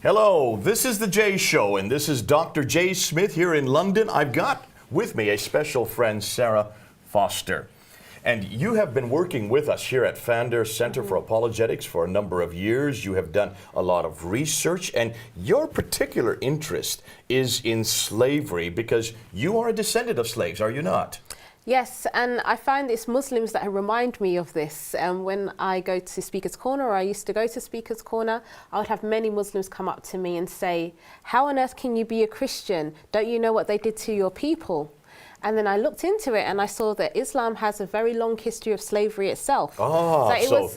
Hello, this is The Jay Show, and this is Dr. Jay Smith here in London. I've got with me a special friend, Sarah Foster. And you have been working with us here at Pfander Center for Apologetics for a number of years. You have done a lot of research, and your particular interest is in slavery because you are a descendant of slaves, are you not? Yes, and I find it's Muslims that remind me of this. When I go to Speaker's Corner, or I used to go to Speaker's Corner, I would have many Muslims come up to me and say, "How on earth can you be a Christian? Don't you know what they did to your people?" And then I looked into it and I saw that Islam has a very long history of slavery itself. So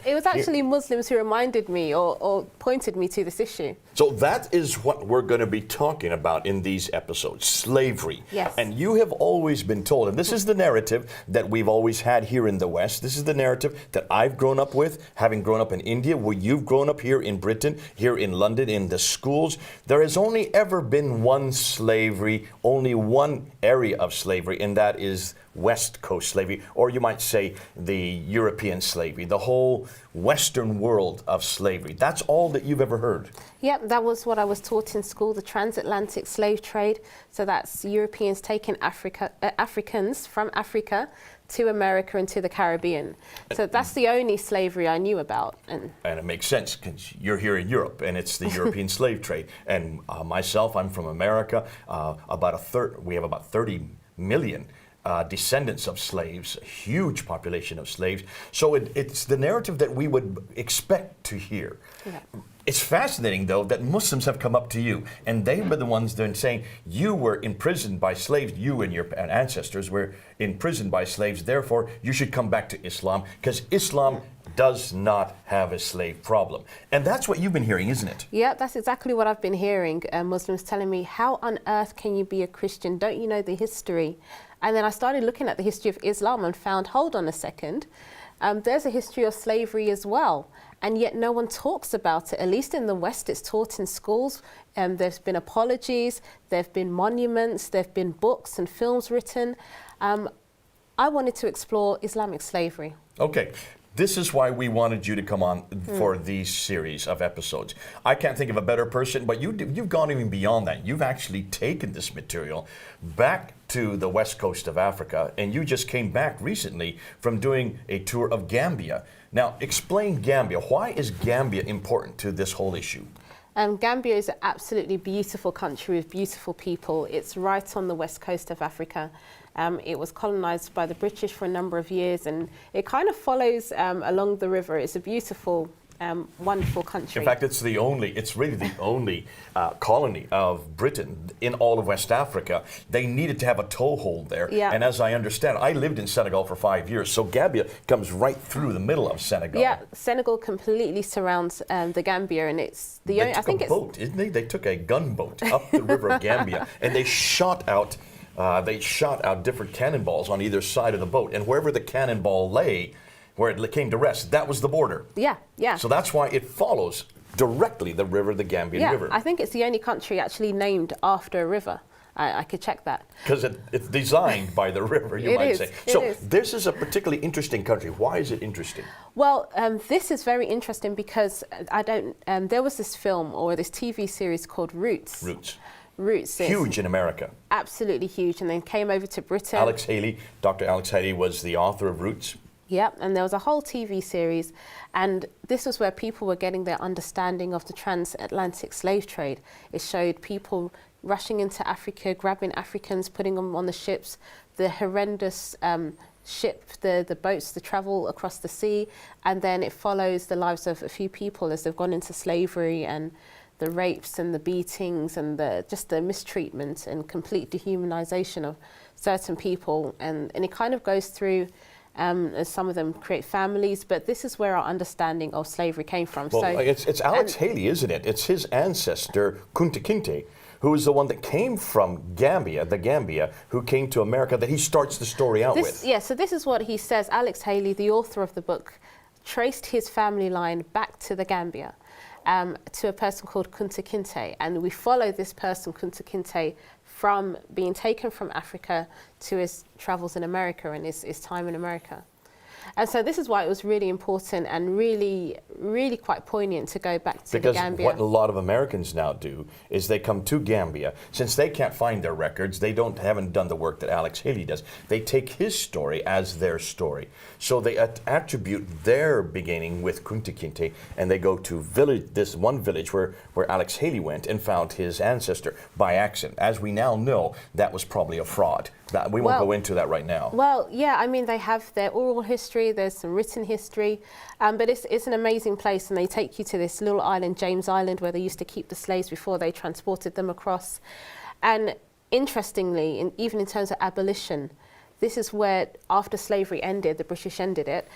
it was actually Muslims who reminded me or pointed me to this issue. So that is what we're going to be talking about in these episodes, slavery. Yes. And you have always been told, and this is the narrative that we've always had here in the West. This is the narrative that I've grown up with, having grown up in India, where you've grown up here in Britain, here in London, in the schools. There has only ever been one slavery, only one area of slavery, and that is West Coast slavery, or you might say the European slavery, the whole Western world of slavery. That's all that you've ever heard. Yep, that was what I was taught in school, the transatlantic slave trade. So that's Europeans taking Africans from Africa to America and to the Caribbean. So that's the only slavery I knew about. And it makes sense because you're here in Europe and it's the European slave trade. And myself, I'm from America. We have about 30 million descendants of slaves, a huge population of slaves. So it's the narrative that we would expect to hear. Yeah. It's fascinating, though, that Muslims have come up to you, and they were the ones then saying, you were imprisoned by slaves, you and your ancestors were imprisoned by slaves, therefore you should come back to Islam, because Islam does not have a slave problem. And that's what you've been hearing, isn't it? Yeah, that's exactly what I've been hearing. Muslims telling me, how on earth can you be a Christian? Don't you know the history? And then I started looking at the history of Islam and found, hold on a second, there's a history of slavery as well. And yet no one talks about it. At least in the West, it's taught in schools. There's been apologies, there have been monuments, there have been books and films written. I wanted to explore Islamic slavery. Okay. This is why we wanted you to come on for these series of episodes. I can't think of a better person, but you've gone even beyond that. You've actually taken this material back to the west coast of Africa, and you just came back recently from doing a tour of Gambia. Now, explain Gambia. Why is Gambia important to this whole issue? Gambia is an absolutely beautiful country with beautiful people. It's right on the west coast of Africa. It was colonized by the British for a number of years, and it kind of follows along the river. It's a beautiful, wonderful country. In fact, it's really the only colony of Britain in all of West Africa. They needed to have a toehold there. Yeah. And as I understand, I lived in Senegal for 5 years, so Gambia comes right through the middle of Senegal. Yeah, Senegal completely surrounds the Gambia, and it's the only. They took a boat, didn't they? They took a gunboat up the river of Gambia, and they shot out different cannonballs on either side of the boat, and wherever the cannonball lay, where it came to rest, that was the border. Yeah, yeah. So that's why it follows directly the river, the Gambian River. I think it's the only country actually named after a river. I could check that. Because it's designed by the river, you might say. So this is a particularly interesting country. Why is it interesting? Well, this is very interesting because there was this film or this TV series called Roots. Roots. Huge in America. Absolutely huge, and then came over to Britain. Alex Haley, Dr. Alex Haley was the author of Roots. Yep, and there was a whole TV series, and this was where people were getting their understanding of the transatlantic slave trade. It showed people rushing into Africa, grabbing Africans, putting them on the ships, the horrendous the boats, the travel across the sea, and then it follows the lives of a few people as they've gone into slavery and the rapes and the beatings and just the mistreatment and complete dehumanization of certain people. And it kind of goes through, as some of them create families, but this is where our understanding of slavery came from. Well, so it's Alex Haley, isn't it? It's his ancestor, Kunta Kinte, who is the one that came from Gambia, who came to America, that he starts the story out with. Yeah, so this is what he says. Alex Haley, the author of the book, traced his family line back to the Gambia. To a person called Kunta Kinte, and we follow this person, Kunta Kinte, from being taken from Africa to his travels in America and his time in America. And so this is why it was really important and really, really quite poignant to go back to Because the Gambia. what a lot of Americans now do is they come to Gambia. Since they can't find their records, they haven't done the work that Alex Haley does. They take his story as their story. So they attribute their beginning with Kunta Kinte, and they go to this one village where Alex Haley went and found his ancestor by accident. As we now know, that was probably a fraud. We won't go into that right now. Well, yeah, I mean, they have their oral history, there's some written history, but it's an amazing place, and they take you to this little island, James Island, where they used to keep the slaves before they transported them across. And interestingly, even in terms of abolition, this is where, after slavery ended, the British ended it,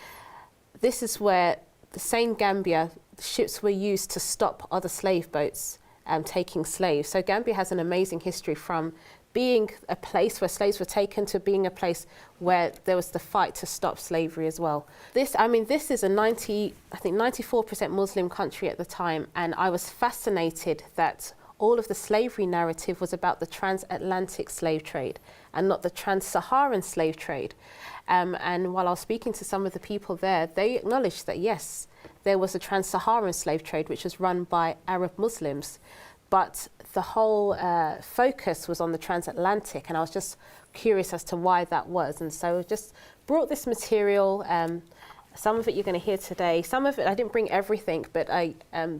this is where the same Gambia, ships were used to stop other slave boats taking slaves. So Gambia has an amazing history from being a place where slaves were taken to being a place where there was the fight to stop slavery as well. This is a 94% Muslim country at the time, and I was fascinated that all of the slavery narrative was about the transatlantic slave trade and not the trans-Saharan slave trade. And while I was speaking to some of the people there, they acknowledged that yes, there was a trans-Saharan slave trade which was run by Arab Muslims, but the whole focus was on the transatlantic, and I was just curious as to why that was. And so I just brought this material. Some of it you're going to hear today. Some of it, I didn't bring everything, but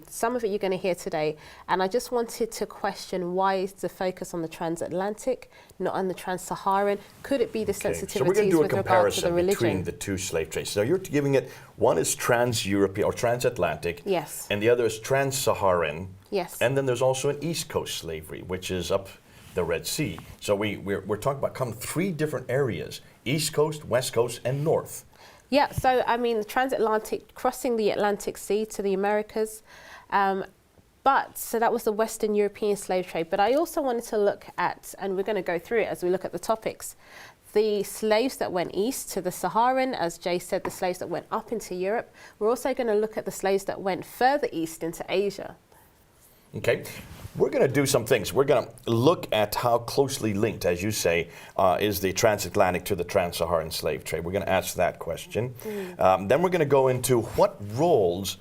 some of it you're going to hear today. And I just wanted to question, why is the focus on the transatlantic, not on the trans-Saharan? Could it be the sensitivities so we're going to do a with regard to the comparison religion? between the two slave trades. So you're giving it, one is trans-European or transatlantic, Yes. and the other is trans-Saharan. Yes. And then there's also an East Coast slavery, which is up the Red Sea. So we're talking about three different areas: East Coast, West Coast, and North. Yeah, so I mean, the transatlantic, crossing the Atlantic Sea to the Americas. So that was the Western European slave trade. But I also wanted to look at, and we're going to go through it as we look at the topics, the slaves that went east to the Saharan, as Jay said, the slaves that went up into Europe. We're also going to look at the slaves that went further east into Asia. Okay, we're going to do some things. We're going to look at how closely linked, as you say, is the transatlantic to the trans-Saharan slave trade. We're going to ask that question. Then we're going to go into what roles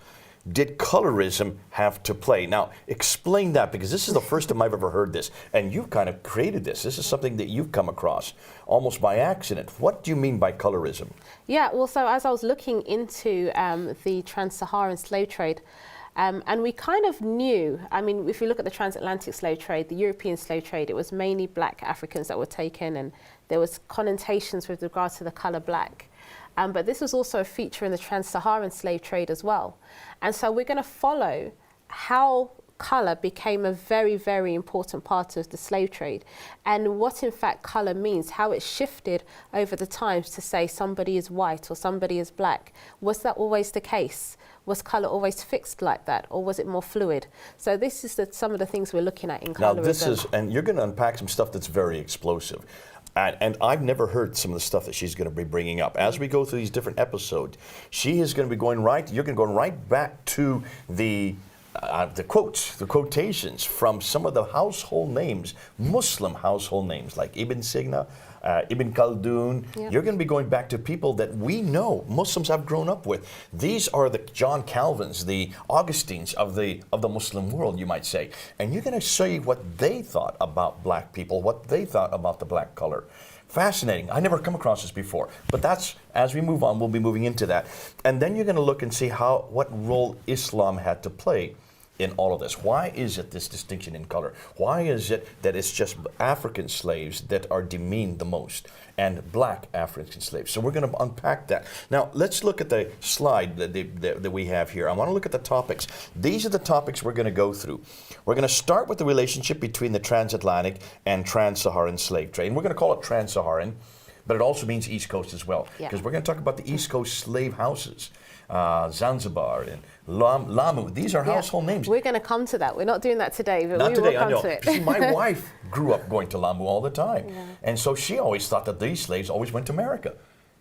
did colorism have to play? Now, explain that, because this is the first time I've ever heard this, and you've kind of created this. This is something that you've come across almost by accident. What do you mean by colorism? Yeah, well, so as I was looking into the trans-Saharan slave trade, and we kind of knew, I mean, if you look at the transatlantic slave trade, the European slave trade, it was mainly black Africans that were taken, and there was connotations with regards to the color black. But this was also a feature in the trans-Saharan slave trade as well. And so we're going to follow how color became a very, very important part of the slave trade, and what in fact color means, how it shifted over the times to say somebody is white or somebody is black. Was that always the case? Was color always fixed like that, or was it more fluid? So this is some of the things we're looking at in colorism. Now this is, and you're going to unpack some stuff that's very explosive. And I've never heard some of the stuff that she's going to be bringing up. As we go through these different episodes, she is going to be going right, you're going to go right back to the quotes, the quotations from some of the household names, Muslim household names, like Ibn Sina, Ibn Khaldun. Yep. You're going to be going back to people that we know, Muslims have grown up with. These are the John Calvins, the Augustines of the Muslim world, you might say. And you're going to say what they thought about black people, what they thought about the black color. Fascinating. I never come across this before. But that's, as we move on, we'll be moving into that. And then you're going to look and see what role Islam had to play in all of this. Why is it this distinction in color? Why is it that it's just African slaves that are demeaned the most and black African slaves? So we're going to unpack that. Now, let's look at the slide that we have here. I want to look at the topics. These are the topics we're going to go through. We're going to start with the relationship between the transatlantic and trans-Saharan slave trade. And we're going to call it trans-Saharan, but it also means East Coast as well. Because we're going to talk about the East Coast slave houses. Zanzibar and Lamu. These are household names. We're going to come to that. We're not doing that today, but not we today, will come I know. to it. See, my wife grew up going to Lamu all the time. Yeah. And so she always thought that these slaves always went to America.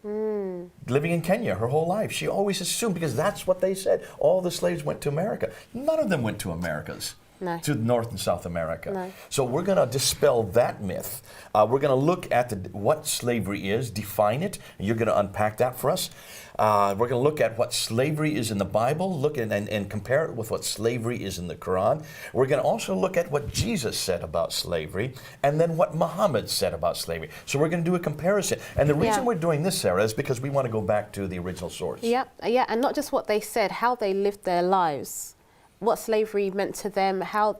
Living in Kenya her whole life, she always assumed, because that's what they said, all the slaves went to America. None of them went to Americas. No. to North and South America. No. So we're going to dispel that myth. We're going to look at what slavery is, define it. And you're going to unpack that for us. We're going to look at what slavery is in the Bible, look at, and compare it with what slavery is in the Quran. We're going to also look at what Jesus said about slavery, and then what Muhammad said about slavery. So we're going to do a comparison. And the reason we're doing this, Sarah, is because we want to go back to the original source. Yeah, and not just what they said, how they lived their lives, what slavery meant to them, how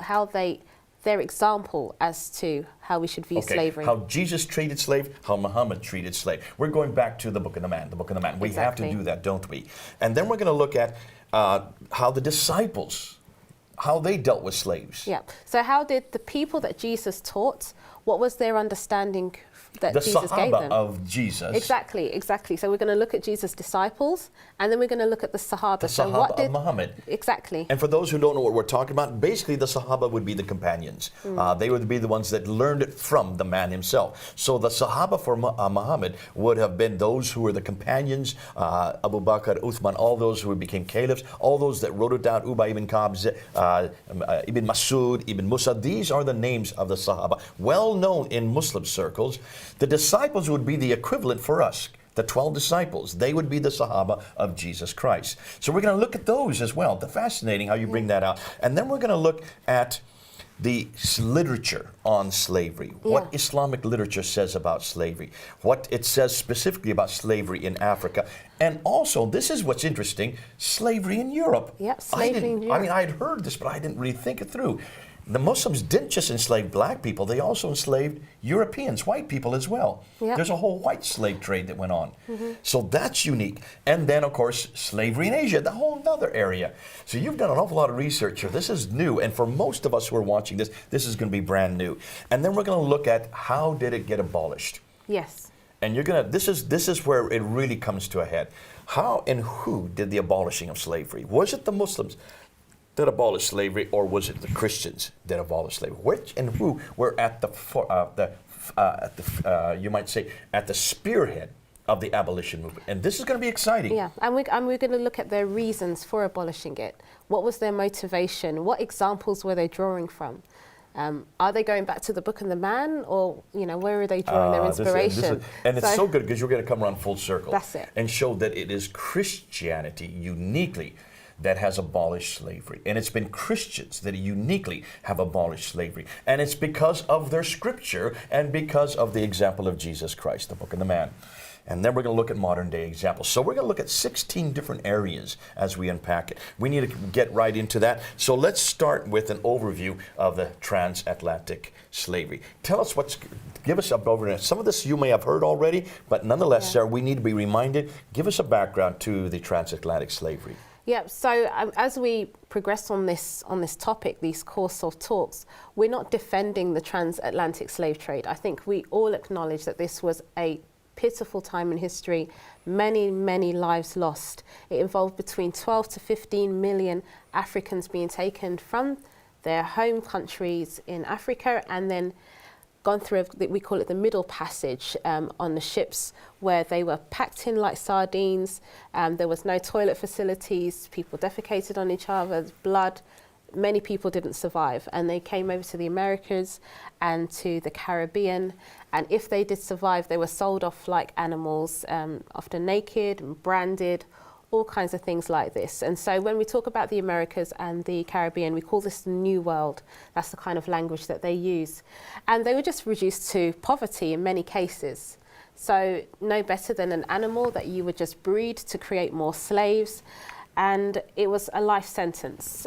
their example as to how we should view slavery. How Jesus treated slave, how Muhammad treated slave. We're going back to the Book of the Man, We have to do that, don't we? And then we're going to look at how the disciples, how they dealt with slaves. Yeah. So how did the people that Jesus taught, what was their understanding that the Jesus gave Sahaba them? of Jesus. Exactly. So we're going to look at Jesus' disciples, and then we're going to look at the Sahaba. The so Sahaba what did, of Muhammad. Exactly. And for those who don't know what we're talking about, basically the Sahaba would be the companions. They would be the ones that learned it from the man himself. So the Sahaba for Muhammad would have been those who were the companions, Abu Bakr, Uthman, all those who became caliphs, all those that wrote it down, Ubay ibn Ka'b, Ibn Masud, Ibn Musa. These are the names of the Sahaba, well known in Muslim circles. The disciples would be the equivalent for us. The 12 disciples, they would be the Sahaba of Jesus Christ. So we're going to look at those as well. Fascinating how you bring that out. And then we're going to look at the literature on slavery, what Islamic literature says about slavery, what it says specifically about slavery in Africa, and also, this is what's interesting, slavery in Europe. Yep, slavery in Europe. I mean, I'd heard this, but I didn't really think it through. The Muslims didn't just enslave black people, they also enslaved Europeans, white people as well. Yep. There's a whole white slave trade that went on. So that's unique. And then, of course, slavery in Asia, the whole other area. So you've done an awful lot of research here. This is new. And for most of us who are watching this, this is going to be brand new. And then we're going to look at how did it get abolished. Yes. And you're going to, this is where it really comes to a head. How and who did the abolishing of slavery? Was it the Muslims that abolished slavery, or was it the Christians that abolished slavery? Which and who were at you might say, at the spearhead of the abolition movement? And this is going to be exciting. Yeah, and we're going to look at their reasons for abolishing it. What was their motivation? What examples were they drawing from? Are they going back to the Book of the Man, or where are they drawing their inspiration? It's so good because you're going to come around full circle. That's it. And show that it is Christianity uniquely that has abolished slavery. And it's been Christians that uniquely have abolished slavery. And it's because of their scripture and because of the example of Jesus Christ, the Book of the Man. And then we're going to look at modern day examples. So we're going to look at 16 different areas as we unpack it. We need to get right into that. So let's start with an overview of the transatlantic slavery. Tell us give us a overview. Some of this you may have heard already, but nonetheless, Sarah, we need to be reminded. Give us a background to the transatlantic slavery. Yeah, so as we progress on this topic, these course of talks, we're not defending the transatlantic slave trade. I think we all acknowledge that this was a pitiful time in history, many, many lives lost. It involved between 12 to 15 million Africans being taken from their home countries in Africa and then gone through, we call it the Middle Passage, on the ships, where they were packed in like sardines. There was no toilet facilities, people defecated on each other's blood. Many people didn't survive, and they came over to the Americas and to the Caribbean, and if they did survive, they were sold off like animals, often naked and branded, all kinds of things like this. And so when we talk about the Americas and the Caribbean, we call this the New World. That's the kind of language that they use. And they were just reduced to poverty in many cases. So no better than an animal that you would just breed to create more slaves. And it was a life sentence.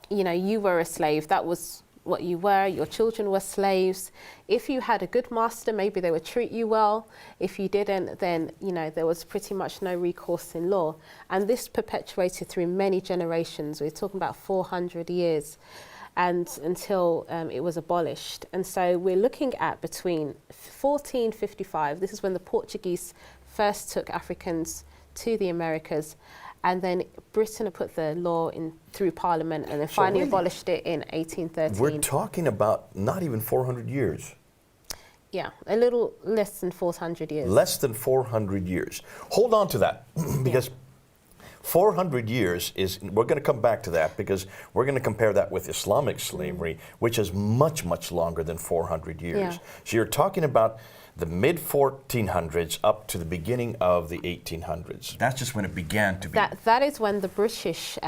You were a slave. That was what you were. Your children were slaves. If you had a good master, maybe they would treat you well. If you didn't, then there was pretty much no recourse in law. And this perpetuated through many generations. We're talking about 400 years, and until it was abolished. And so we're looking at between 1455. This is when the Portuguese first took Africans to the Americas. And then Britain put the law in through Parliament and then finally abolished it in 1813. We're talking about not even 400 years. Yeah, a little less than 400 years. Less than 400 years. Hold on to that, because 400 years is, we're going to come back to that because we're going to compare that with Islamic slavery, which is much, much longer than 400 years. Yeah. So you're talking about the mid 1400s up to the beginning of the 1800s. That's just when it began to be. That is when the British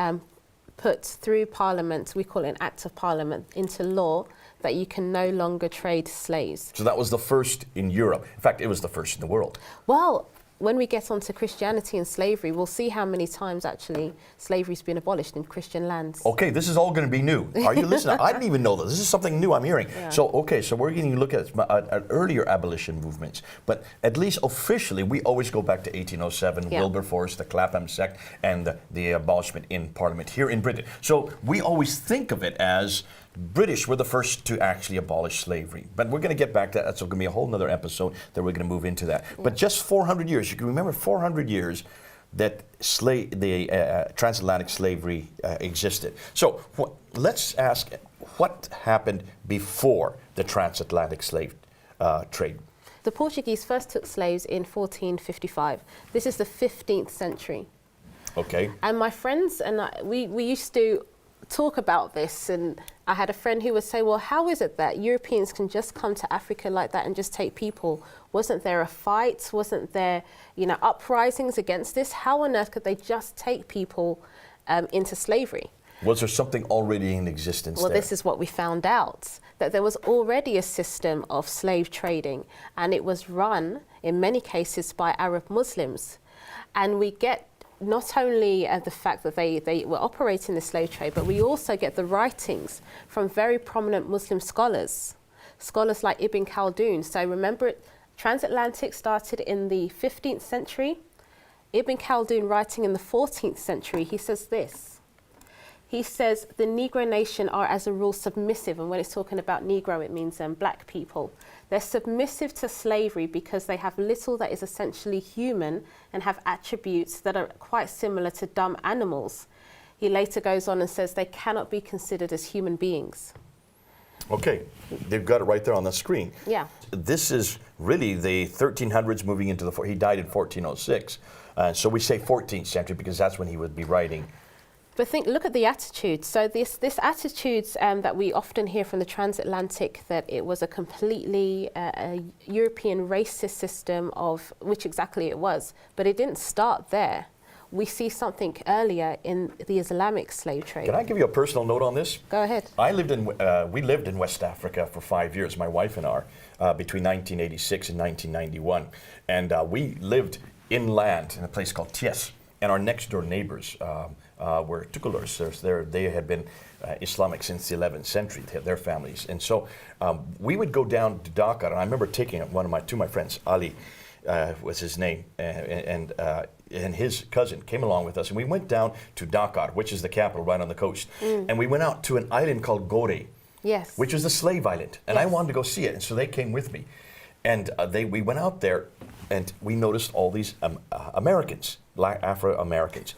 put through Parliament, we call it an Act of Parliament, into law that you can no longer trade slaves. So that was the first in Europe. In fact, it was the first in the world. Well, when we get onto Christianity and slavery, we'll see how many times actually slavery's been abolished in Christian lands. Okay, this is all going to be new. Are you listening? I didn't even know this. This is something new I'm hearing. Yeah. So, okay, so we're going to look at earlier abolition movements. But at least officially, we always go back to 1807, Yeah. Wilberforce, the Clapham sect, and the abolishment in Parliament here in Britain. So we always think of it as British were the first to actually abolish slavery. But we're going to get back to that. So it's going to be a whole nother episode that we're going to move into that. Yeah. But just 400 years, you can remember 400 years that the transatlantic slavery existed. So let's ask, what happened before the transatlantic slave trade? The Portuguese first took slaves in 1455. This is the 15th century. Okay. And my friends and I, we used to talk about this, and I had a friend who would say, well, how is it that Europeans can just come to Africa like that and just take people? Wasn't there a fight? Wasn't there, uprisings against this? How on earth could they just take people into slavery? Was there something already in existence Well, there? this is what we found out, that there was already a system of slave trading, and it was run, in many cases, by Arab Muslims. And we get not only the fact that they were operating the slave trade, but we also get the writings from very prominent Muslim scholars like Ibn Khaldun. So remember, transatlantic started in the 15th century. Ibn Khaldun, writing in the 14th century, he says this. He says, the Negro nation are as a rule submissive, and when it's talking about Negro, it means black people. They're submissive to slavery because they have little that is essentially human and have attributes that are quite similar to dumb animals. He later goes on and says they cannot be considered as human beings. Okay, they've got it right there on the screen. Yeah. This is really the 1300s moving into the, he died in 1406. So we say 14th century because that's when he would be writing. But look at the attitude. So this attitudes that we often hear from the transatlantic, that it was a completely a European racist system, of which exactly it was. But it didn't start there. We see something earlier in the Islamic slave trade. Can I give you a personal note on this? Go ahead. We lived in West Africa for 5 years, my wife and I, between 1986 and 1991. And we lived inland in a place called Thiès. And our next door neighbors were Tukulors. They had been Islamic since the 11th century, their families. And so we would go down to Dakar, and I remember taking two of my friends, Ali was his name, and his cousin came along with us, and we went down to Dakar, which is the capital right on the coast. And we went out to an island called Gorée, Yes. which was the slave island. And I wanted to go see it, and so they came with me. And we went out there, and we noticed all these Americans, Black Afro-Americans.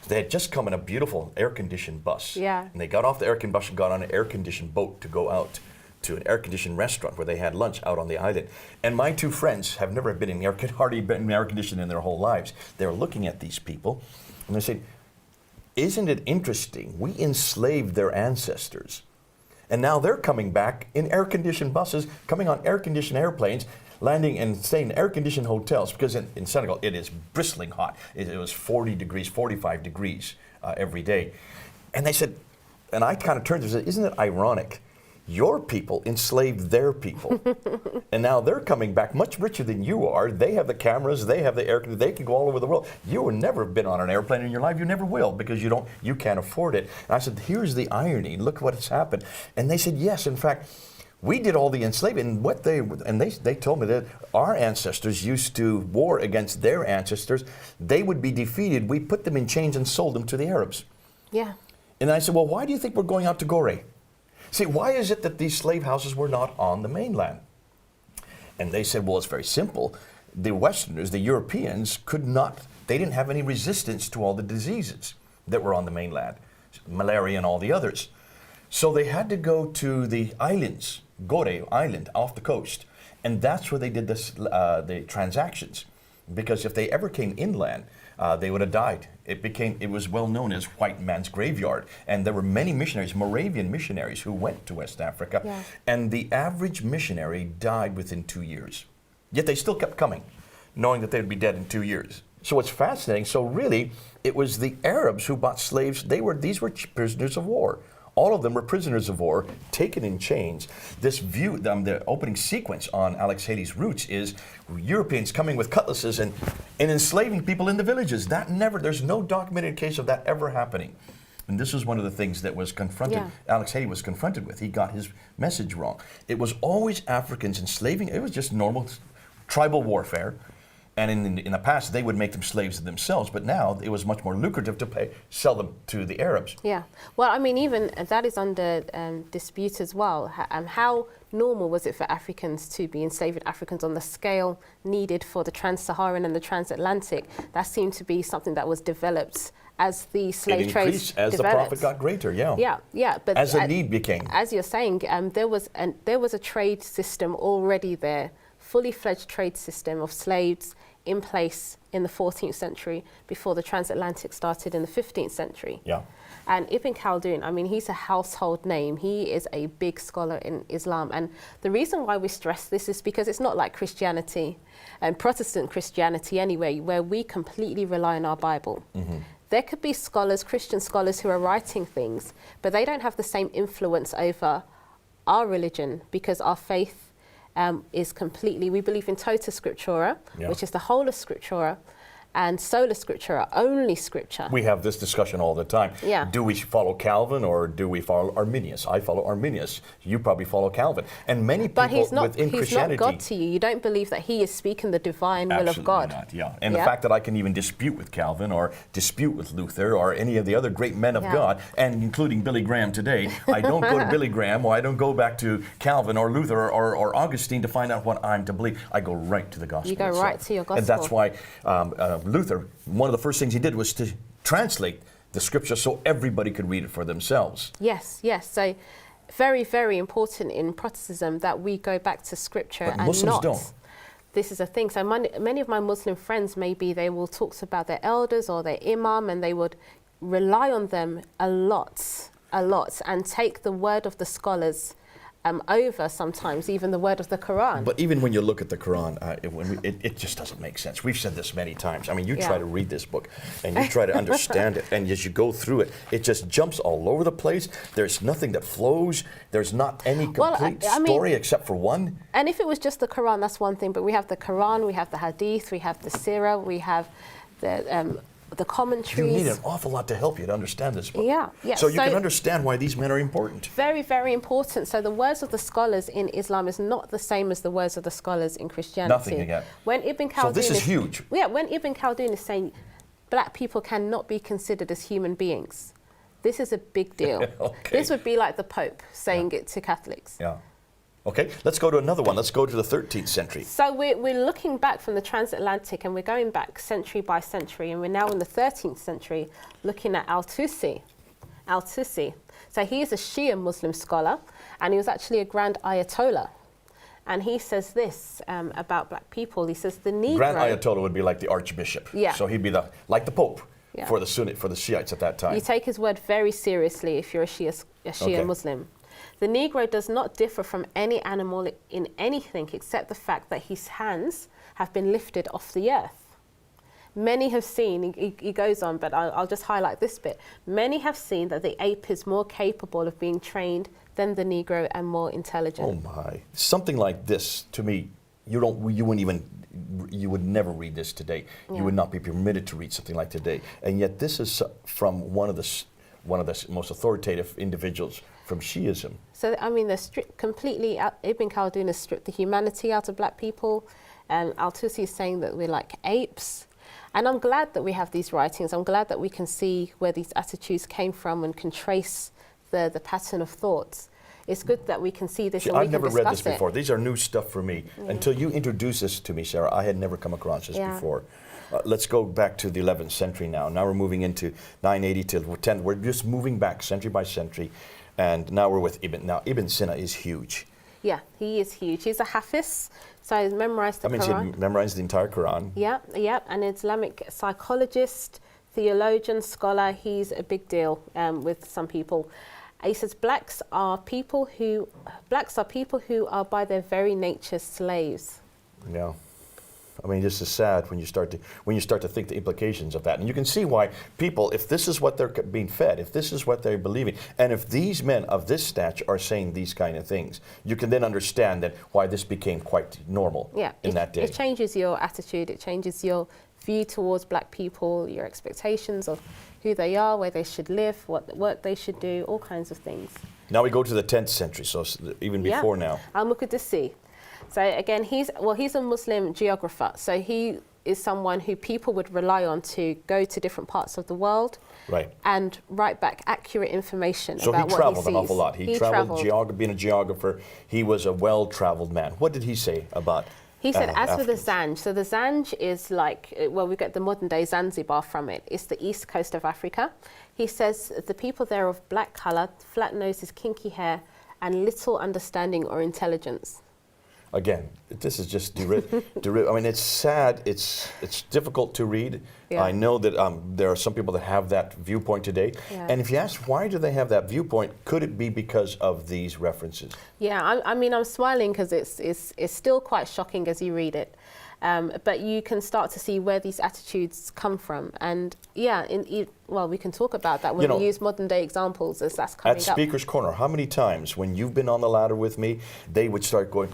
They had just come in a beautiful air-conditioned bus. Yeah. And they got off the air-conditioned bus and got on an air-conditioned boat to go out to an air-conditioned restaurant where they had lunch out on the island. And my two friends have never been in hardly been air-conditioned in their whole lives. They were looking at these people, and they said, isn't it interesting? We enslaved their ancestors. And now they're coming back in air-conditioned buses, coming on air-conditioned airplanes, landing and staying in air-conditioned hotels, because in Senegal it is bristling hot. It was 40 degrees, 45 degrees every day. And they said, and I kind of turned to them and said, isn't it ironic? Your people enslaved their people. And now they're coming back much richer than you are. They have the cameras, they have the air conditioning, they can go all over the world. You have never been on an airplane in your life, you never will, because you can't afford it. And I said, here's the irony, look what has happened. And they said, yes, in fact, we did all the enslaving, and they told me that our ancestors used to war against their ancestors. They would be defeated. We put them in chains and sold them to the Arabs. Yeah. And I said, well, why do you think we're going out to Gorée? See, why is it that these slave houses were not on the mainland? And they said, well, it's very simple. The Westerners, the Europeans, they didn't have any resistance to all the diseases that were on the mainland, malaria and all the others. So they had to go to the islands, Gorée Island off the coast, and that's where they did the transactions. Because if they ever came inland, they would have died. It was well known as white man's graveyard. And there were many missionaries, Moravian missionaries, who went to West Africa. Yeah. And the average missionary died within 2 years. Yet they still kept coming, knowing that they'd be dead in 2 year. So it's fascinating. So really, it was the Arabs who bought slaves. These were prisoners of war. All of them were prisoners of war, taken in chains. This view, the opening sequence on Alex Haley's Roots is Europeans coming with cutlasses and enslaving people in the villages. There's no documented case of that ever happening. And this is one of the things that was confronted, Alex Haley was confronted with. He got his message wrong. It was always Africans enslaving. It was just normal tribal warfare. And in the past, they would make them slaves of themselves, but now it was much more lucrative to sell them to the Arabs. Yeah. Well, I mean, even that is under dispute as well. How normal was it for Africans to be enslaving Africans on the scale needed for the trans-Saharan and the transatlantic? That seemed to be something that was developed as the slave trade developed. As the profit got greater, Yeah. But as the need became. As you're saying, there was a trade system already there, fully fledged trade system of slaves in place in the 14th century before the transatlantic started in the 15th century. Yeah. And Ibn Khaldun, I mean, he's a household name. He is a big scholar in Islam. And the reason why we stress this is because it's not like Christianity, and Protestant Christianity anyway, where we completely rely on our Bible. Mm-hmm. There could be scholars, Christian scholars, who are writing things, but they don't have the same influence over our religion because our faith is completely, we believe in tota scriptura, which is the whole of scriptura, and sola scriptura, only scripture. We have this discussion all the time. Yeah. Do we follow Calvin or do we follow Arminius? I follow Arminius. You probably follow Calvin. And many people within Christianity... But he's not God to you. You don't believe that he is speaking the divine will of God. Absolutely not, And the fact that I can even dispute with Calvin or dispute with Luther or any of the other great men of God, and including Billy Graham today, I don't go to Billy Graham or I don't go back to Calvin or Luther or Augustine to find out what I'm to believe. I go right to the gospel You go itself. right to your gospel. And that's why Luther, one of the first things he did was to translate the scripture so everybody could read it for themselves. Yes. So very, very important in Protestantism that we go back to scripture But and Muslims not. don't. This is a thing. So many of my Muslim friends, maybe they will talk about their elders or their imam, and they would rely on them a lot, and take the word of the scholars over sometimes even the word of the Quran. But even when you look at the Quran, it just doesn't make sense. We've said this many times. I mean, you try to read this book and you try to understand it, and as you go through it, it just jumps all over the place. There's nothing that flows. There's not any complete story except for one. And if it was just the Quran, that's one thing, but we have the Quran, we have the Hadith, we have the Sirah, we have the commentaries. You need an awful lot to help you to understand this book. Yeah. So you can understand why these men are important. Very, very important. So the words of the scholars in Islam is not the same as the words of the scholars in Christianity. Nothing again. When Ibn Khaldun so this is huge. Yeah, when Ibn Khaldun is saying black people cannot be considered as human beings, this is a big deal. Okay. This would be like the Pope saying it to Catholics. Yeah. Okay, let's go to another one. Let's go to the 13th century. So we're looking back from the transatlantic and we're going back century by century, and we're now in the 13th century looking at Al-Tusi. So he is a Shia Muslim scholar, and he was actually a Grand Ayatollah. And he says this about black people. He says the Negro... Grand Ayatollah would be like the Archbishop. Yeah. So he'd be like the Pope for the Sunni, for the Shiites at that time. You take his word very seriously if you're a Shia Muslim. The Negro does not differ from any animal in anything except the fact that his hands have been lifted off the earth. Many have seen, he goes on, but I'll just highlight this bit. Many have seen that the ape is more capable of being trained than the Negro and more intelligent. Oh my. Something like this, to me, you would never read this today. Yeah. You would not be permitted to read something like today. And yet this is from one of the most authoritative individuals from Shiism. So, I mean, they're completely, Ibn Khaldun has stripped the humanity out of black people. Al-Tusi is saying that we're like apes. And I'm glad that we have these writings. I'm glad that we can see where these attitudes came from and can trace the pattern of thoughts. It's good that we can see this and we can discuss it. I've never read this before. These are new stuff for me. Yeah. Until you introduced this to me, Sarah, I had never come across this before. Let's go back to the 11th century now. Now we're moving into 980 to 10. We're just moving back century by century. And now we're with Ibn. Now, Ibn Sina is huge. Yeah, he is huge. He's a Hafiz, so he's memorized the That means Quran. he memorized the entire Quran. Yeah, yeah, an Islamic psychologist, theologian, scholar. He's a big deal with some people. He says blacks are people who are by their very nature slaves. Yeah. I mean, this is sad when you start to think the implications of that, and you can see why people, if this is what they're being fed, if this is what they're believing, and if these men of this stature are saying these kind of things, you can then understand that why this became quite normal in that day. It changes your attitude. It changes your view towards black people, your expectations of who they are, where they should live, what work they should do, all kinds of things. Now we go to the 10th century, so even before now. Al-Muqaddasi. So again, he's a Muslim geographer. So he is someone who people would rely on to go to different parts of the world, right, and write back accurate information so about what he sees. So he traveled an awful lot. He traveled, being a geographer. He was a well-traveled man. What did he say about? He said, as for the Africans? Zanj, so the Zanj is like, well, we get the modern day Zanzibar from it. It's the east coast of Africa. He says the people there are of black colour, flat noses, kinky hair, and little understanding or intelligence. Again, this is just I mean, it's sad. It's difficult to read. Yeah. I know that there are some people that have that viewpoint today. Yeah. And if you ask why do they have that viewpoint, could it be because of these references? Yeah, I mean, I'm smiling because it's still quite shocking as you read it. But you can start to see where these attitudes come from. And yeah, well, we can talk about that when we use modern day examples as that's coming At up. Speaker's Corner, how many times when you've been on the ladder with me, they would start going,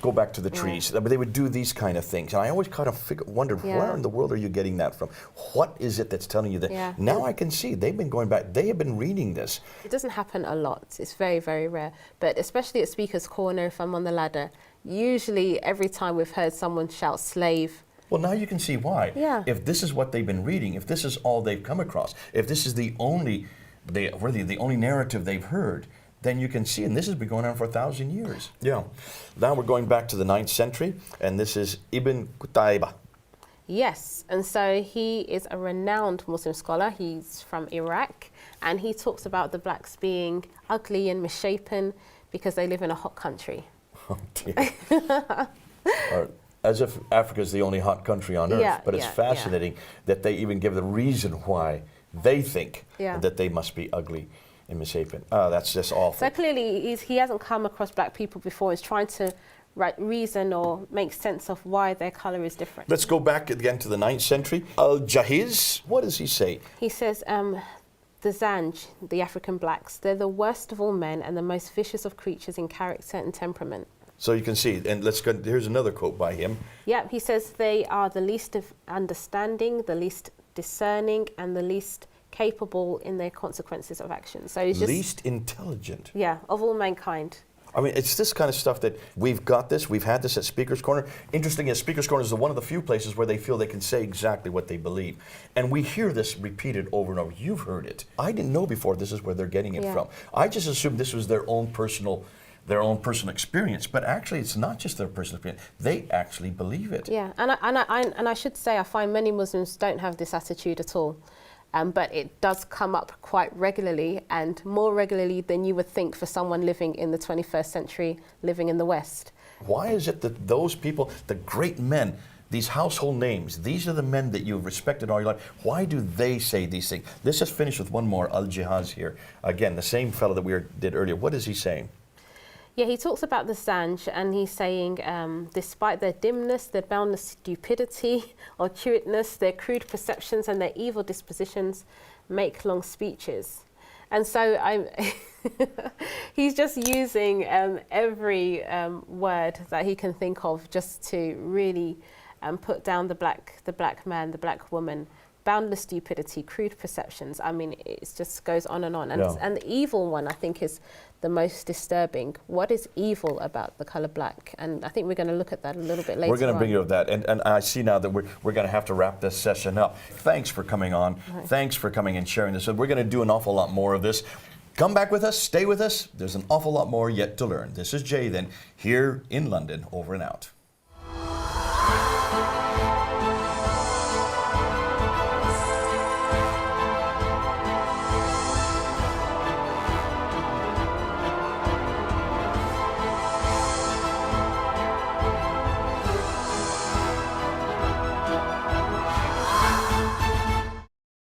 go back to the trees. But they would do these kind of things. And I always kind of wondered, where in the world are you getting that from? What is it that's telling you that? Yeah. Now I can see they've been going back. They have been reading this. It doesn't happen a lot. It's very, very rare. But especially at Speaker's Corner, if I'm on the ladder, usually every time we've heard someone shout slave. Well, now you can see why. Yeah. If this is what they've been reading, if this is all they've come across, if this is the only narrative they've heard, then you can see, and this has been going on for 1,000 years. Yeah. Now we're going back to the 9th century, and this is Ibn Qutayba. Yes, and so he is a renowned Muslim scholar. He's from Iraq, and he talks about the blacks being ugly and misshapen because they live in a hot country. Oh dear. As if Africa is the only hot country on earth, but it's fascinating that they even give the reason why they think that they must be ugly and misshapen. That's just awful. So clearly he hasn't come across black people before. He's trying to reason or make sense of why their colour is different. Let's go back again to the 9th century. Al-Jahiz, what does he say? He says, the Zanj, the African blacks, they're the worst of all men and the most vicious of creatures in character and temperament. So you can see, and let's go, here's another quote by him. Yeah, he says they are the least of understanding, the least discerning, and the least capable in their consequences of action. So he's just least intelligent. Yeah, of all mankind. I mean, it's this kind of stuff that we've got this. We've had this at Speaker's Corner. Interesting, as Speaker's Corner is one of the few places where they feel they can say exactly what they believe. And we hear this repeated over and over. You've heard it. I didn't know before this is where they're getting it from. I just assumed this was their own personal experience, but actually it's not just their personal experience. They actually believe it. Yeah, and I should say I find many Muslims don't have this attitude at all. But it does come up quite regularly, and more regularly than you would think for someone living in the 21st century, living in the West. Why is it that those people, the great men, these household names, these are the men that you've respected all your life, why do they say these things? Let's just finish with one more, Al-Jihaz here. Again, the same fellow that we did earlier. What is he saying? Yeah, he talks about the Zanj, and he's saying, despite their dimness, their boundless stupidity or crudeness, their crude perceptions and their evil dispositions, make long speeches. And so he's just using every word that he can think of just to really put down the black man, the black woman. Boundless stupidity, crude perceptions. I mean, it just goes on and on. And the evil one, I think, is the most disturbing. What is evil about the colour black? And I think we're going to look at that a little bit later. We're going to bring you to that. And I see now that we're going to have to wrap this session up. Thanks for coming on. Right. Thanks for coming and sharing this. So we're going to do an awful lot more of this. Come back with us. Stay with us. There's an awful lot more yet to learn. This is Jay then, here in London, over and out.